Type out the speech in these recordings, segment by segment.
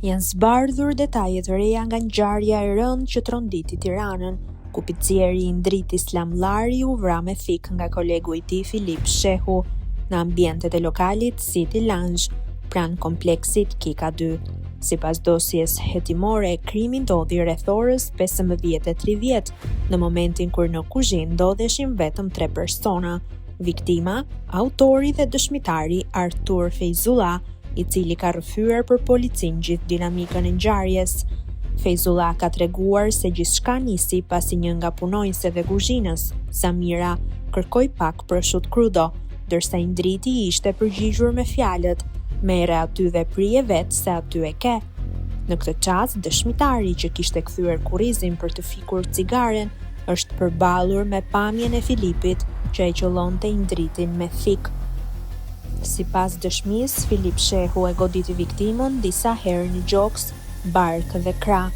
Janë zbardhur detajet të reja nga ngjarja e rëndë që tronditi Tiranën, ku picieri i ndrit Islam Llari u vra me fik nga kolegu i tij Filip Shehu në ambientet e lokalit City Lounge, pranë kompleksit Kika 2. Sipas dosjes hetimore, krimi ndodhi rreth orës 15:30 në momentin kur në kuzhinë ndodheshin vetëm 3 persona: viktima, autori dhe dëshmitari Artur Fejzullah, i cili ka rrëfyer për policin gjithë dinamikën e ngjarjes. Fejzullah ka treguar se gjithçka nisi pasi një nga punonjësit e kuzhinës, Samira, kërkoi pak prosciutto crudo, ndërsa i ndriti ishte përgjigjur me fjalët: "Merre aty dhe prije vetë se aty e ke". Në këtë çast, dëshmitari që kishte kthyer kurrizin për të fikur cigaren është përballur me pamjen e Filipit që e qëllonte i ndritin me fik. Sipas dëshmisë, Filip Shehu e goditi viktimën disa herë në gjoks, bark dhe krah.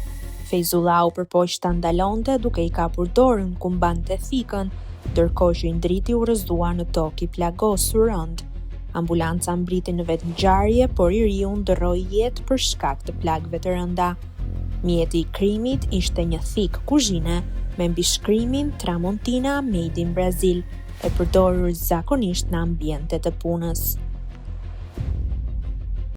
Fejzullah u përpoq ta ndalonte duke i kapur dorën ku mbante fikën, ndërkohë që i ndriti u rrëzdua në tokë i plagosur rënd. Ambulanca mbriti në vetë ngjarje, por i riu ndërroi jetë për shkak të plagëve të rënda. Mjeti i krimit ishte një thik kuzhine me mbishkrimin Tramontina Made in Brazil, e përdorur zakonisht në ambientet e punës.